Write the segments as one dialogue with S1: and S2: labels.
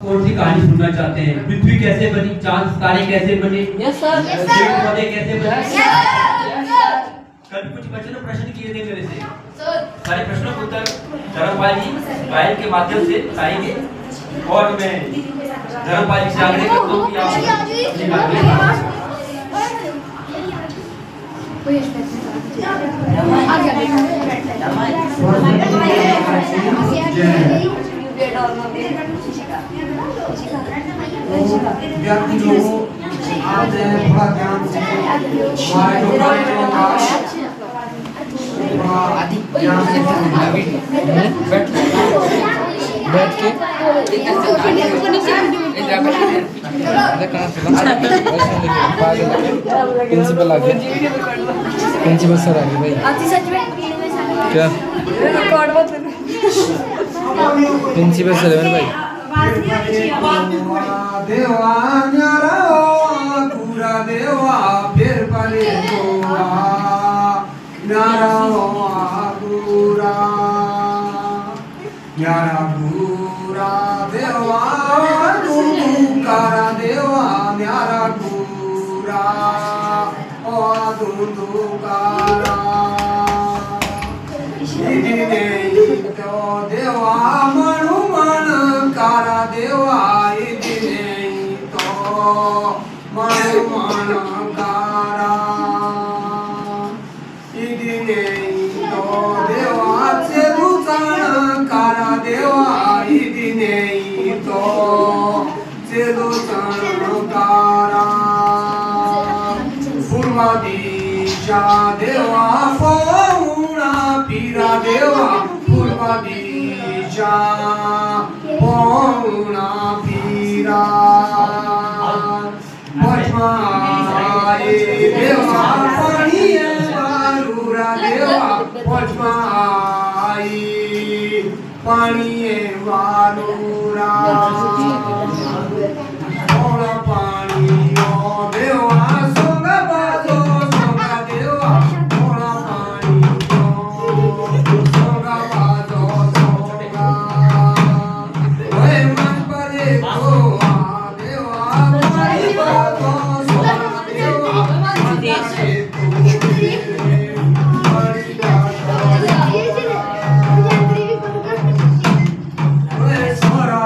S1: कौन सी कहानी सुनना चाहते हैं? पृथ्वी कैसे बनी, चांद तारे कैसे बने, पेड़ पौधे कैसे बने? कल कुछ बच्चों ने प्रश्न किए थे मेरे से। सारे प्रश्नों के उत्तर धर्मपाल जी गायन के माध्यम से बताएंगे और मैं धर्मपाल जी से आग्रह करता हूं कि आप
S2: विद्यार्थी लोगों आज थोड़ा ध्यान से हमारे जो
S3: बैठ के प्रिंसिपल आ गया, प्रिंसिपल सर आ गए भाई। क्या प्रिंसिपल सर है भाई।
S2: देवा न्यारा पूरा देवा फिर पले गोवा न्यारा पूरा न्यारा पूरा देवा दूकारा देवा न्यारा पूरा ओ दूकारा इदिने तो देवा मनु मन कारा देवा इदिने तो मनु मन कारा इदिने तो देवा चेलुचान कारा देवा इदिने तो चेलुचान कारा पूर्वा दिशा देवा पौना पीरा देवा पूर्वा दिशा पौना पीरा पचमाए देवा पानी वालूरा देवा पचमाए पानी वालूरा और पानी ओ देवा सोगा बाजो सोगा देवा और पानी ओ सोगा बाजो सोगा ओए मन परे को देवा पानी बाजो सोगा देवा से तू बड़ी ओए सोरा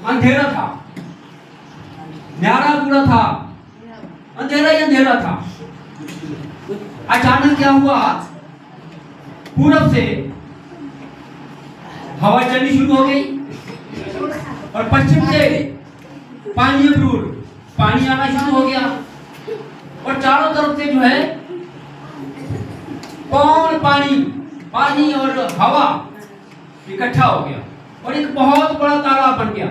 S1: अंधेरा था, न्यारा पूरा था, अंधेरा ही अंधेरा था। अचानक क्या हुआ, पूरब से हवा चलनी शुरू हो गई और पश्चिम से पानी आना शुरू हो गया और चारों तरफ से जो है पानी और हवा इकट्ठा हो गया और एक बहुत बड़ा तालाब बन गया।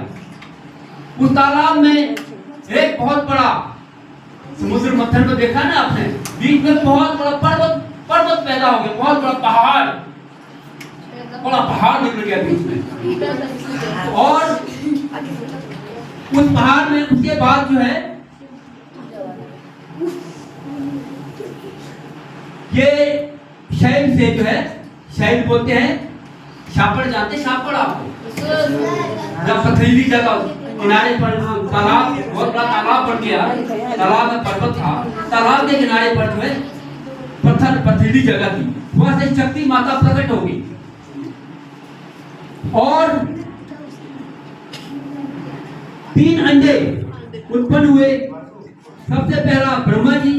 S1: उस तालाब में एक बहुत बड़ा समुद्र मंथन में देखा ना आपने, बीच में बहुत बड़ा पर्वत पैदा हो गया, बहुत बड़ा पहाड़ निकल गया बीच में। और उस पहाड़ में उसके बाद जो है ये शैल से जो है, शैल बोलते हैं, शापड़ जानते हैं शापड़ आपको, जब पथरीली जगह किनारे पर तालाब, बहुत बड़ा तालाब बन गया, तालाब में पर्वत था, तालाब के किनारे पर जो है पथरीली जगह थी, वहां से शक्ति माता प्रकट हो गई और 3 अंडे उत्पन्न हुए। सबसे पहला ब्रह्मा जी,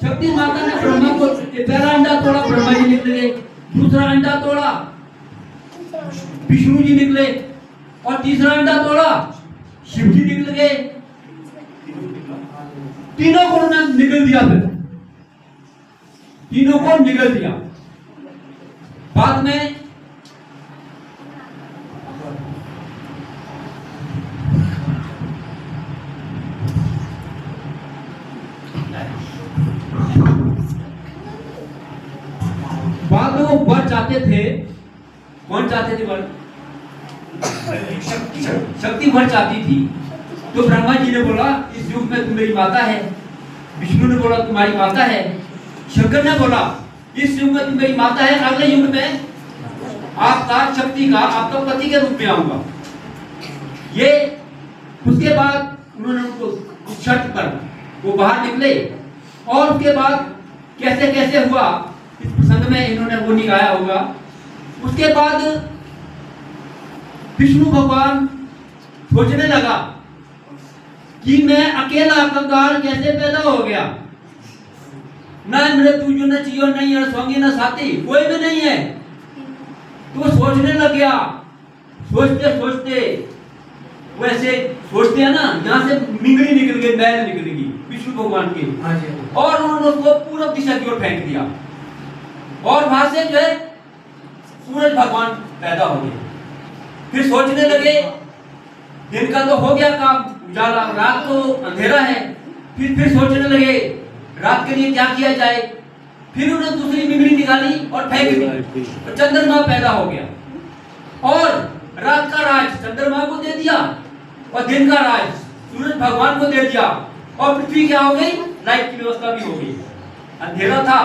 S1: शक्ति माता ने ब्रह्मा को पहला अंडा तोड़ा, ब्रह्मा जी निकले, दूसरा अंडा तोड़ा विष्णु जी निकले और तीसरा अंडा तोड़ा शिव जी निकल गए। तीनों को निकल दिया, फिर तीनों को निकल दिया। बाद में वो वर चाहते थे, कौन चाहते थे वर? शक्ति वर चाहती थी। तो ब्रह्मा जी ने बोला इस युग में तुम मेरी माता है, विष्णु ने बोला तुम्हारी माता है, शंकर ने बोला इस युग में तुम मेरी माता है, अगले युग में आपका शक्ति का आपका पति के रूप में आऊंगा। ये उसके बाद उन्होंने उनको शर्त पर वो बाहर निकले और उसके बाद कैसे कैसे हुआ इस प्रसंग में इन्होंने वो निकाया होगा। उसके बाद विष्णु भगवान सोचने लगा कि मैं अकेला कंगाल कैसे पैदा हो गया, ना मेरे तुझो न चियो नहीं है, स्वांगी न साथी कोई भी नहीं है। तो सोचने लग गया, सोचते सोचते वैसे सोचते हैं ना, यहाँ से मिंगली निकल गई, मैल निकल गई विष्णु भगवान की, और उन्होंने उसको पूरब दिशा की ओर फेंक दिया और वहां से जो है सूरज भगवान पैदा हो गए। फिर सोचने लगे दिन का तो हो गया काम उजाला, रात तो अंधेरा है। फिर सोचने लगे रात के लिए क्या किया जाए। फिर उन्होंने दूसरी मिंगली निकाली और फेंक दी और चंद्रमा पैदा हो गया और रात का राज चंद्रमा को दे दिया और दिन का राज सूरज भगवान को दे दिया और पृथ्वी क्या हो गई, लाइट की व्यवस्था भी हो गई। अंधेरा था,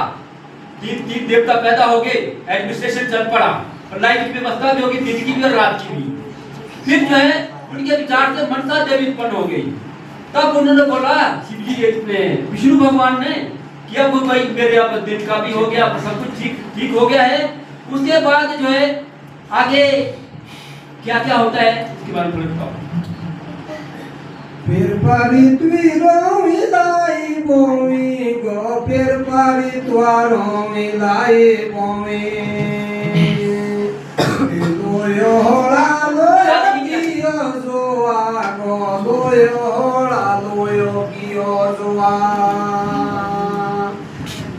S1: तीन देवता पैदा हो गए, एडमिनिस्ट्रेशन चल पड़ा और लाइट की व्यवस्था भी होगी, दिन की भी और रात की भी। फिर जो है उनके विचार से मनसा देवी उत्पन्न हो गई। तब उन्होंने बोला शिव जी विष्णु भगवान ने कि अब भाई मेरे अब दिन का भी हो गया, सब कुछ ठीक हो गया है। उसके बाद जो है आगे क्या क्या होता है इसके बारे में बताओ।
S2: फिर पारी तुरो मिलाई बोमी गो, फिर पारी तुरो मिलाई बोमी लोयो होड़ा लोयो कियो जोआ गो, लोयो होड़ा लोयो कियो जोआ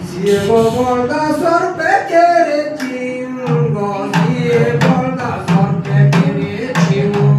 S2: जियो बोलता सर पे केरे चिंगो, जियो बोलता सर पे केरे चिंगो।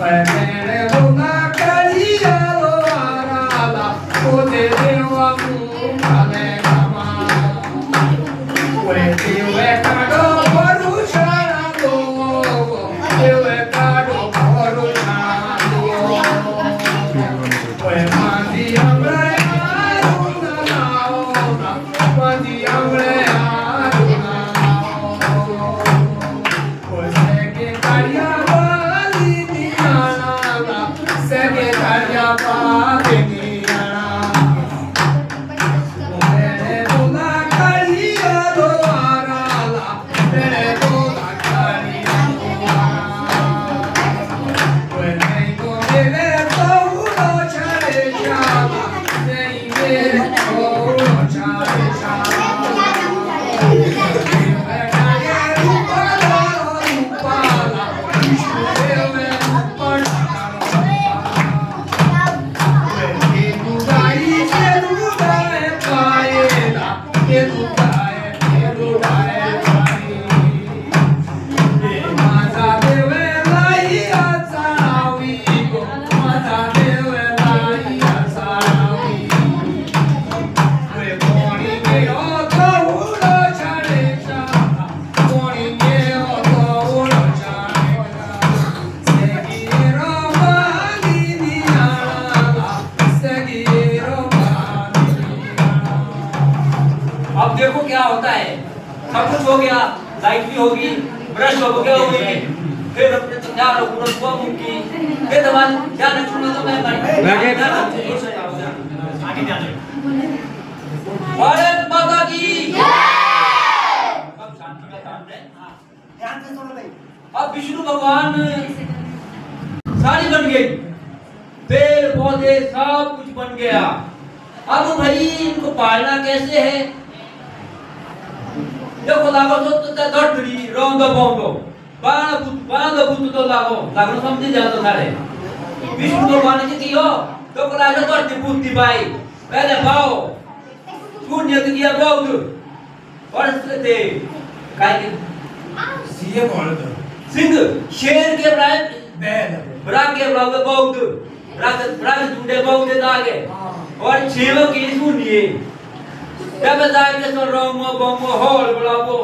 S2: मैंने बोला करिया लो आराला ओते देवा मुकाले कमा ओए देवे काडो परुषाना दो देवे काडो परुषाना दो ओए मांदी हमरे आरुना नाओना मांदी हमरे आरुना ओए सेके कारिया अब देखो क्या होता है, सब कुछ हो गया, लाइट भी होगी, ब्रश हो गया होगी, फिर अपने तो ध्यान रखो ना मुंकी, फिर दबान ध्यान रखो तो मैं आगे ध्यान भारत माता की जय। अब शांति का काम है, ध्यान से सुनो भाई। अब विष्णु भगवान सारी बन गई, पेड़ पौधे सब कुछ बन गया। अब भाई इनको पालना कैसे है? देखो लागो तो दर्दरी रोंदो बोंदो बाण बुत तो लागो समझी जातो थारे विष्णु भगवान की कियो तो को लागो दर्दी बुद्धि भाई पहले बाओ शून्य किया बहुत और ते काय के सीए बोल दो सिंह शेर के प्राय बैल ब्राग के ब्राग बहुत ब्राग झुंडे बहुत दागे और छेव की शून्य जब जाके तो रोमो बोमो होल बुलावो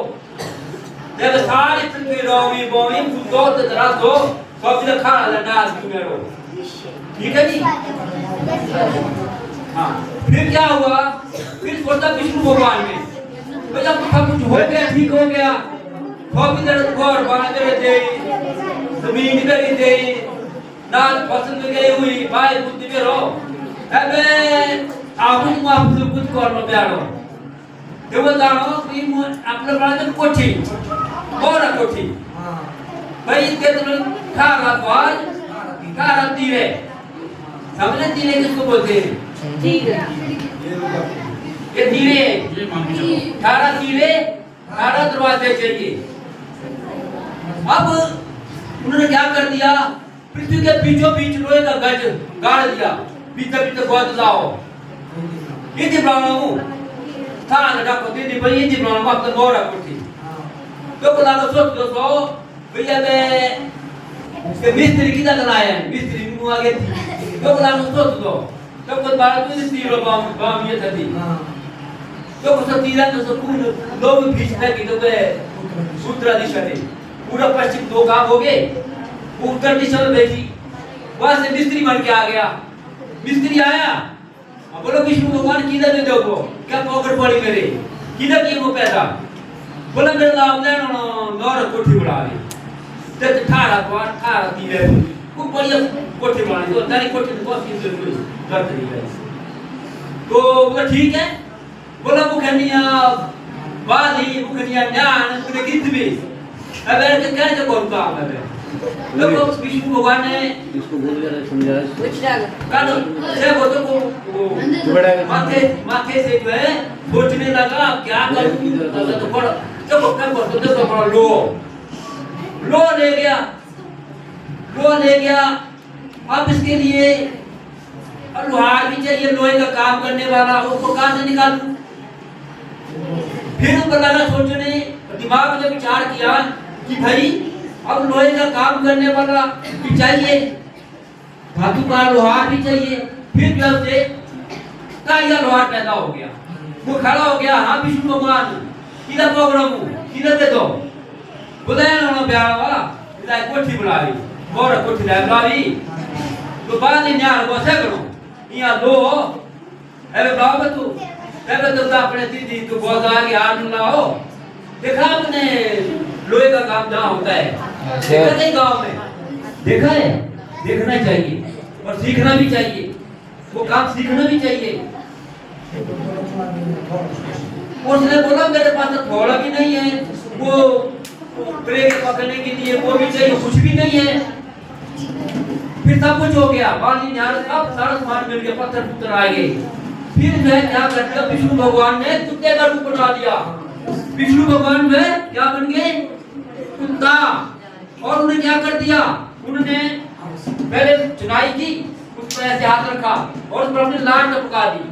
S2: जब सारी पृथ्वी रोमी बोमी दो तरह दो सब जगह खाना लगा तुम्हें ठीक है जी। हाँ फिर क्या हुआ, फिर छोटा विष्णु भगवान में तो जब सब कुछ हो गया ठीक हो गया सब इधर घर बना दे जमीन करी दे नाल फसल में गई हुई भाई बुद्धि में रहो अबे आप कुछ कर लो प्यारो देखो जानो कि अपने बड़ा तो कोठी और कोठी भाई इतने तो खारा द्वार खारा तीरे समझे तीरे किसको बोलते हैं? तीरे ये तीरे खारा तीरे खारा दरवाजे चाहिए। अब उन्होंने क्या कर दिया, पृथ्वी के बीचों बीच लोहे का गज गाड़ दिया, बीते बीते गोद लाओ ये थी ब्राह्मणों थान डाको दीदी भाई ये थी ब्राह्मणों आप तो गौरा कोठी तो को लागो सोच दो सो भैया बे मिस्त्री किधर लाया है मिस्त्री मुंह आगे थी तो को लागो सोच दो तो को बात में तीरो बाम ये थी तो को सब तीरा तो सब लोग बीच में की तो बे सूत्रा दिशा थी पूरा पश्चिम दो काम हो गए उत्तर दिशा में भेजी वहां से मिस्त्री बन के आ गया। मिस्त्री आया बोलो विष्णु भगवान किधर दे दो क्या पकड़ पड़ी मेरे किधर की वो पैसा बोला मेरे नाम ने नौर कोठी बना ली ते 18 तीरे को बढ़िया कोठी बना ली तो तारी कोठी तो बहुत किसी कोई कर दी है तो बोला ठीक है बोला मुखनिया वाली मुखनिया ज्ञान तूने कित भी अब ऐसे कैसे कौन काम है लोग विष्णु भगवान ने इसको बोल दिया समझा कुछ डाल कानो से वो तो माथे से जो है सोचने लगा क्या करूं तो पड़ तो क्या कर तो पड़ लो ले गया अब इसके लिए लोहार भी चाहिए लोहे का काम करने वाला उसको कहां से निकालूं। फिर ऊपर लगा सोचने दिमाग में विचार किया कि भाई अब लोहे का काम करने वाला भी चाहिए धातु का लोहार भी चाहिए। फिर जब से काया लोहार पैदा हो गया, वो खड़ा हो गया, हाँ विष्णु भगवान किधर प्रोग्राम किधर दे दो बुलाया ना प्यार वाला इधर कोठी बुला रही और कोठी लाइब्रेरी तो बाद में यार वो से करो यहाँ दो अरे बाबा तू अरे तो अपने दीदी तो बहुत आगे हाथ लाओ देखा आपने लोहे का काम जहाँ होता है देखा नहीं गांव में देखा है, देखना चाहिए और सीखना भी चाहिए, वो काम सीखना भी चाहिए। उसने बोला मेरे पास तो थोड़ा भी नहीं है, वो ब्रेक पकड़ने के लिए वो भी चाहिए, कुछ भी नहीं है। फिर सब कुछ हो गया, बाली न्यार का सारा सामान मिल गया, पत्थर पुत्तर आ गए। फिर मैं क्या कर दिया, विष्णु भगवान ने कुत्ते का रूप बना दिया। विष्णु भगवान में क्या बन गए, कुत्ता। और उन्हें क्या कर दिया, उन्होंने पहले चुनाई की, उस पर ऐसे हाथ रखा और उस पर अपनी लाट टपका दी।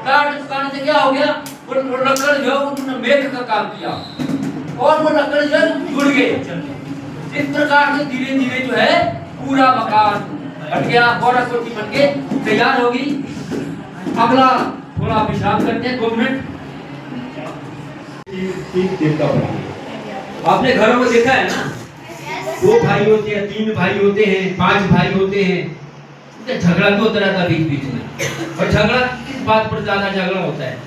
S2: लाट टपकाने से क्या हो गया, वो लकड़ जो उन्होंने मेघ का काम किया और वो लकड़ जो जुड़ गए। इस प्रकार से धीरे धीरे जो है पूरा मकान बन गया, बड़ा कोठी बन के तैयार होगी। अगला थोड़ा विश्राम करते हैं 2 मिनट। आपने घरों में देखा है ना, 2 भाई होते हैं, 3 भाई होते हैं, 5 भाई होते हैं, झगड़ा भी होता रहता बीच बीच में। और झगड़ा किस बात पर ज्यादा झगड़ा होता है,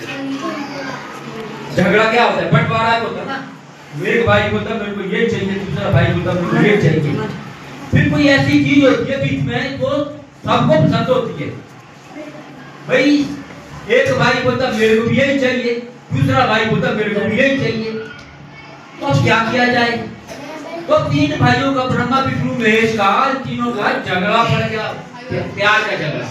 S2: झगड़ा क्या होता है, बंटवारा होता है ना। एक भाई बोलता मेरे को ये चाहिए, दूसरा भाई बोलता मेरे को ये चाहिए। फिर कोई ऐसी चीज होती है बीच में तो सबको पसंद होती है। भाई एक भाई बोलता मेरे को भी यही चाहिए, दूसरा भाई बोलता मेरे को भी यही चाहिए, तो क्या किया जाए। तो 3 भाइयों का ब्रह्मा विष्णु महेश का तीनों का झगड़ा पड़ गया, प्यार का झगड़ा।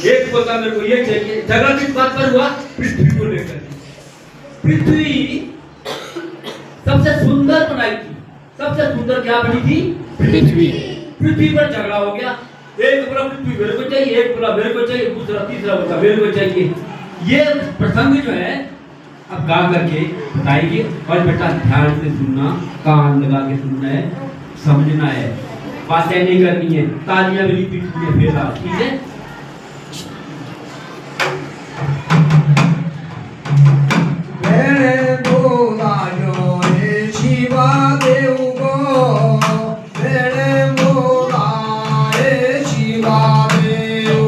S2: एक बोलता मेरे को ये चाहिए। झगड़ा किस बात पर हुआ, पृथ्वी को लेकर। पृथ्वी सबसे सुंदर बनाई थी, सबसे सुंदर क्या बनी थी, पृथ्वी। पृथ्वी पर झगड़ा हो गया, एक बोला पृथ्वी मेरे को चाहिए, एक बोला मेरे को चाहिए, दूसरा तीसरा बोला मेरे को चाहिए। ये प्रसंग जो है अब गा करके बताएंगे। और बेटा ध्यान से सुनना, कान लगा के सुनना है, समझना है, बातें नहीं करनी है, तालियां भी पीटनी है फेरा, ठीक है।
S3: मेरे बोलायो रे शिवा देव गो, मेरे बोला रे शिवा देव।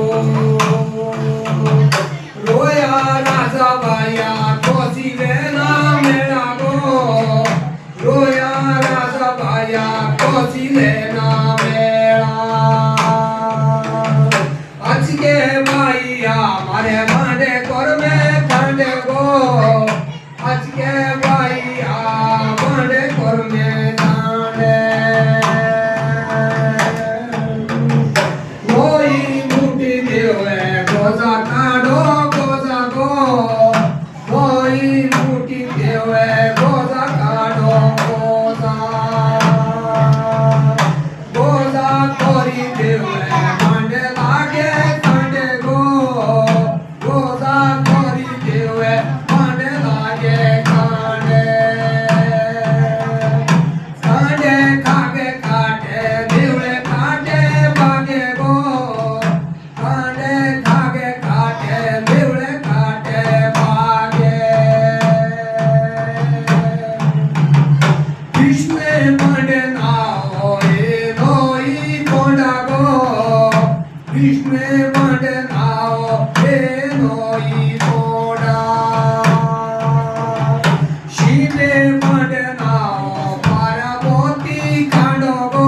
S3: रोया राजा बाया कोसी लेना मेरा गो, रोया राजा बाया कोसी लेना मेरा। आज के भाइया मारे मांडे कर में ठंडे गो, आज के भाइया मांडे कर में ठंडे। कोई मुट्ठी देवे गोजा काढ़ो गोजा गो, कोई मुट्ठी देवे गोजा काढ़ो गोजा। गोजा कोरी देवे मांडे लागे ठंडे गो, गोजा कोरी देवे मांडे लागे ठंडे। ठंडे खाके काटे देवले काटे भागे गो, ठंडे खाके काटे देवले काटे भागे। विष्णु मांडे नाओ ए नोई कोंडा गो, विष्णु मांडे नाओ ए नोई कोंडा। शिवे मांडे नाओ पार्वती कांडो गो,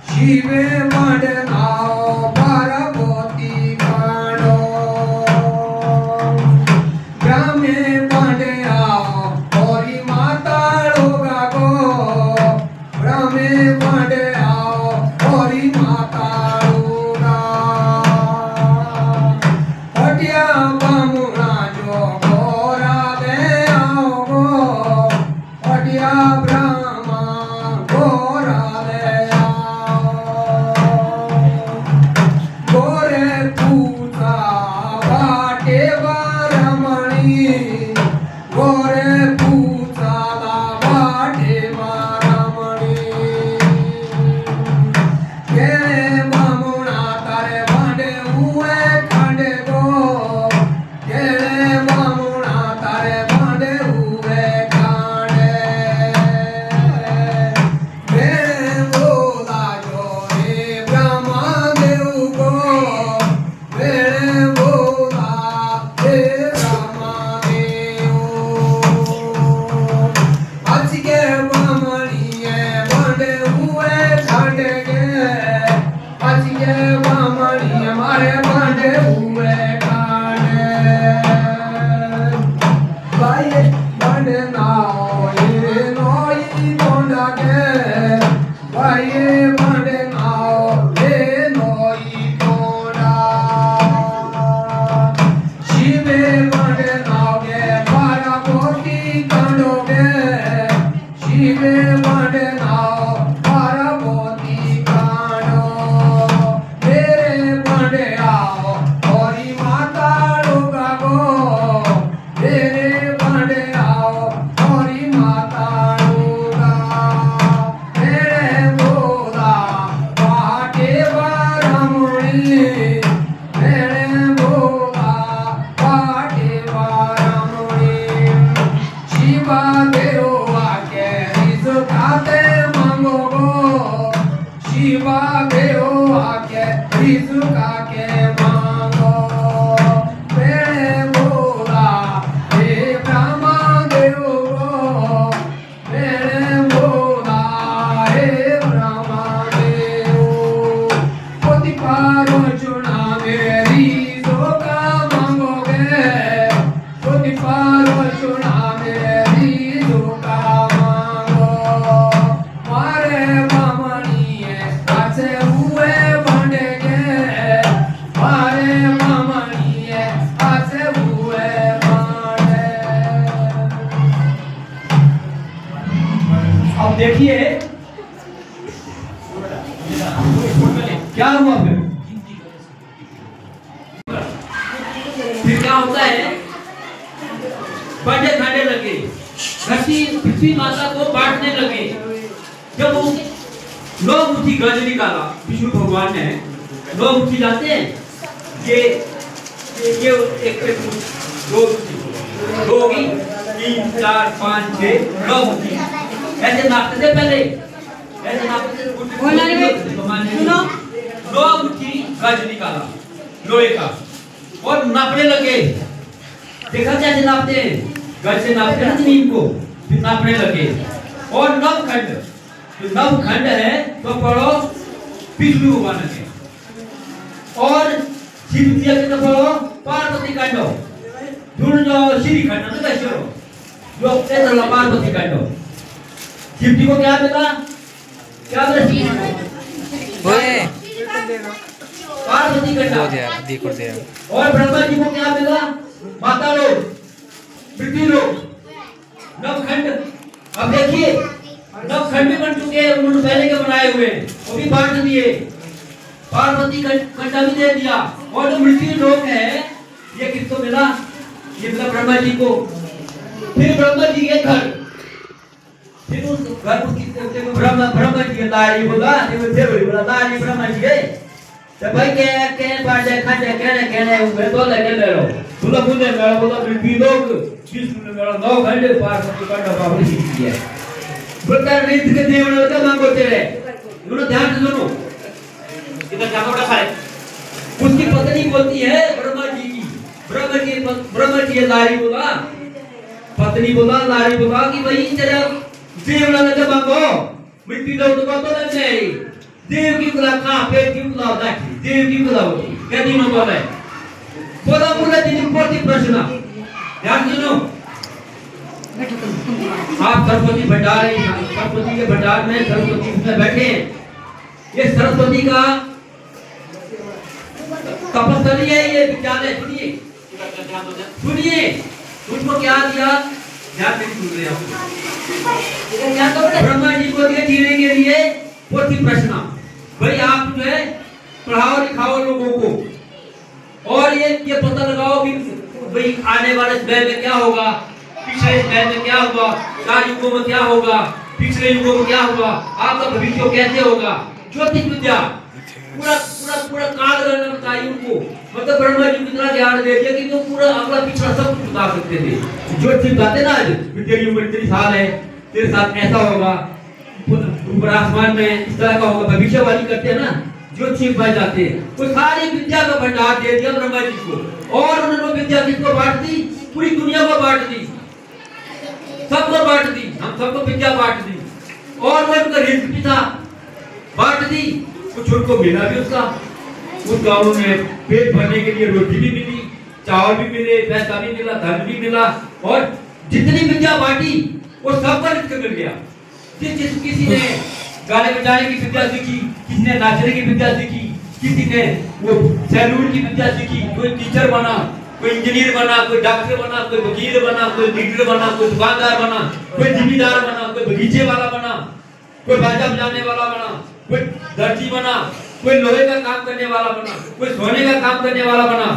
S3: शिवे मांडे नाओ पार्वती कांडो। ग्रामे मांडे आओ हरि माता लोगा गो, ग्रामे मांडे आओ हरि माता लोगा। हटिया बामुना जो गोरा दे आओ गो, हटिया ब्रह्मा गोरा दे आओ। के बामणी हमारे बांधे हुए काने भाई बांधे नाओ ये नोई तोड़ा के भाई बांधे नाओ ये नोई तोड़ा शिवे बांधे नाओ के बारा पोती कांडोगे शिवे बांधे नाओ बारा पोती कांडो मेरे बांधे आओ हरी माता लोगा गो मेरे बांधे आओ हरी माता लोगा मेरे बोला पाटे वारामुनी मेरे बोला पाटे वारामुनी शिवा देव आके रिजु खाते मांगोगो शिवा देव आके रिजु खाके मांगो मेरे बोला हे ब्रह्मा देव गो मेरे बोला हे ब्रह्मा देव पोती पारो चुना मेरी जोगा मांगोगे पोती पारो चुना मेरी जोगा मांगो मारे बामणी ऐसे हुए बांधेगे मारे बामणी ऐसे हुए बांधे
S2: अब देखिए क्या हुआ फिर क्या होता है बड़े खाने लगे धरती पृथ्वी माता को बांटने लगे जब वो 9 मुट्ठी गज निकाला विष्णु भगवान ने 9 मुट्ठी जानते हैं ये एक दो होगी 3 4 5 6 9 मुट्ठी ऐसे नापते थे पहले ऐसे नापते थे सुनो 9 मुट्ठी गज निकाला लोहे का और नापने लगे देखा कैसे नापते हैं गज से नापते हैं जमीन को फिर नापने लगे और नवखंड जो नवखंड है तो पढ़ो विष्णु भगवान के और शिव जी के तो पढ़ो पार्वती खंड ढूंढ जाओ श्री खंड तो कैसे हो जो ऐसा पार्वती खंड शिव जी को क्या मिला शिव को
S4: ओए
S2: पार्वती
S4: दो
S2: खंड
S4: दे देखो दे
S2: और ब्रह्मा जी को क्या मिला माता लोग पृथ्वी लोग नवखंड अब देखिए नवखंड भी बन चुके हैं उन्होंने पहले के बनाए हुए वो भी बांट दिए पार्वती खंड भी दे दिया और जो मृत्यु लोक है ये किसको मिला ये मिला ब्रह्मा जी को फिर ब्रह्मा जी के घर फिर उस घर को ब्रह्मा जी के लारी बोला फिर बोला लारी ब्रह्मा जी के तो भाई के पांडे खंडे कहने हुए तो लगे ले लो बोला मुझे मेरा बोला पृथ्वी लोग विष्णु ने मेरा 9 खंड पार्वती खंड बाबू जी की है बोलता रीत के देवना का मांगो तेरे सुनो ध्यान से सुनो इधर जाकर उठा खाए उसकी पत्नी बोलती है ब्रह्मा जी लारी बोला पत्नी बोला लारी बोला कि भाई तेरा देवना का मांगो मिट्टी दो तो लग जाए देव की बुला कहाँ पे की बुला होता है देव की बुला होती क्या दिनों बोला है बोला बोला दिन पोती प्रश्न ध्यान सुनो आप सरस्वती भंडार सरस्वती के भंडार में सरस्वती में बैठे ये सरस्वती का तपस्थली है ये विद्यालय सुनिए उसको क्या दिया ध्यान से सुन रहे हो ब्रह्मा जी को दिए जीने के लिए पोथी प्रश्न भाई आप जो है पढ़ाओ लिखाओ लोगों को और ये पता लगाओ कि भाई आने वाले समय में क्या होगा पिछले समय में क्या हुआ 4 युगों में क्या होगा पिछले युगों में क्या हुआ आपका भविष्य कैसे होगा ज्योतिष विद्या पूरा पूरा पूरा काल गणना बताई उनको मतलब ब्रह्मा जी कितना ज्ञान दे दिया कि वो पूरा अगला पिछला सब कुछ बता सकते थे ज्योतिष बताते ना आज तेरी उम्र इतनी साल है तेरे साथ ऐसा होगा ऊपर आसमान में इस तरह का होगा भविष्यवाणी करते हैं ना ज्योतिष बन जाते हैं वो सारी विद्या का भंडार दे दिया ब्रह्मा जी को और उन्होंने विद्या किसको बांट दी पूरी दुनिया को बांट दी सबको बांट दी हम सबको विद्या बांट दी और वो उनका रिज्क भी था बांट दी कुछ उनको मिला भी उसका
S1: उस गाँव में पेट भरने के लिए रोटी भी मिली, चावल भी मिले, पैसा भी मिला, धन भी मिला, और जितनी विद्या बांटी वो सब पर इसको मिल गया। जिस किसी ने गाने बजाने की विद्या सीखी, किसी ने नाचने की विद्या सीखी, किसी ने वो सैलून की विद्या सीखी, कोई टीचर बना, कोई इंजीनियर बना, कोई डॉक्टर बना, कोई वकील बना, कोई लीडर बना, कोई दुकानदार बना, कोई जिम्मेदार बना, कोई बगीचे वाला बना, कोई बाजा बजाने वाला बना, कोई दर्जी बना, कोई लोहे का काम करने वाला बना, कोई सोने का काम करने वाला बना,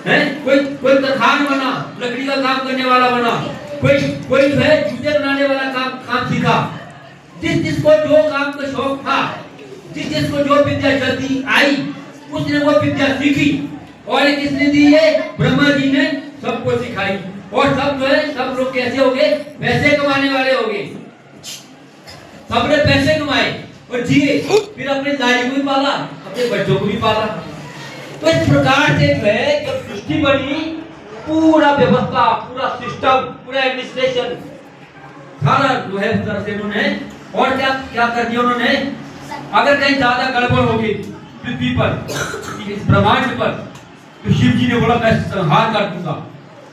S1: है कोई तरखान बना, लकड़ी का काम करने वाला बना, कोई जो है जूते बनाने वाला काम सीखा। जिसको जो काम का शौक था, जिसको जो विद्या जल्दी आई, उसने वो विद्या सीखी, और किसने दी है? ब्रह्मा जी ने सबको सिखाई। और सब जो है सब लोग कैसे हो गए? पैसे कमाने वाले हो गए। सबने पैसे कमाए और जिए, फिर अपने दाई को भी पाला, अपने बच्चों को भी पाला। तो इस प्रकार से जो है जब सृष्टि बनी, पूरा व्यवस्था, पूरा सिस्टम, पूरा एडमिनिस्ट्रेशन सारा जो है उस तरह से उन्होंने, और क्या कर दिया उन्होंने? अगर कहीं ज्यादा गड़बड़ होगी पृथ्वी पर, इस ब्रह्मांड पर, तो शिव जी ने बोला मैं संहार कर दूंगा,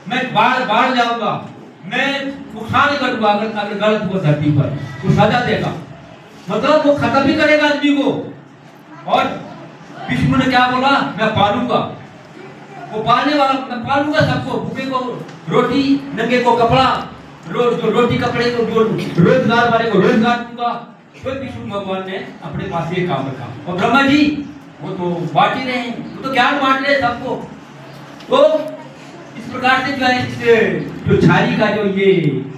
S1: मैं बाढ़ जाऊंगा, मैं नुकसान कर दूंगा अगर गलत हुआ धरती पर, वो सजा देगा, मतलब वो खत्म भी करेगा आदमी को। और विष्णु ने क्या बोला? मैं पालूंगा, वो पालने वाला, मैं पालूंगा सबको, भूखे को रोटी, नंगे को कपड़ा, जो रोटी कपड़े को जो रोजगार वाले को रोजगार दूंगा। तो विष्णु भगवान ने अपने पास ये काम रखा, और ब्रह्मा जी वो तो बांट ही रहे हैं, वो तो ज्ञान बांट रहे सबको। तो इस प्रकार से जो है जो छारी का जो ये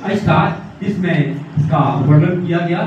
S1: अवस्था, इसमें इसका वर्णन किया गया।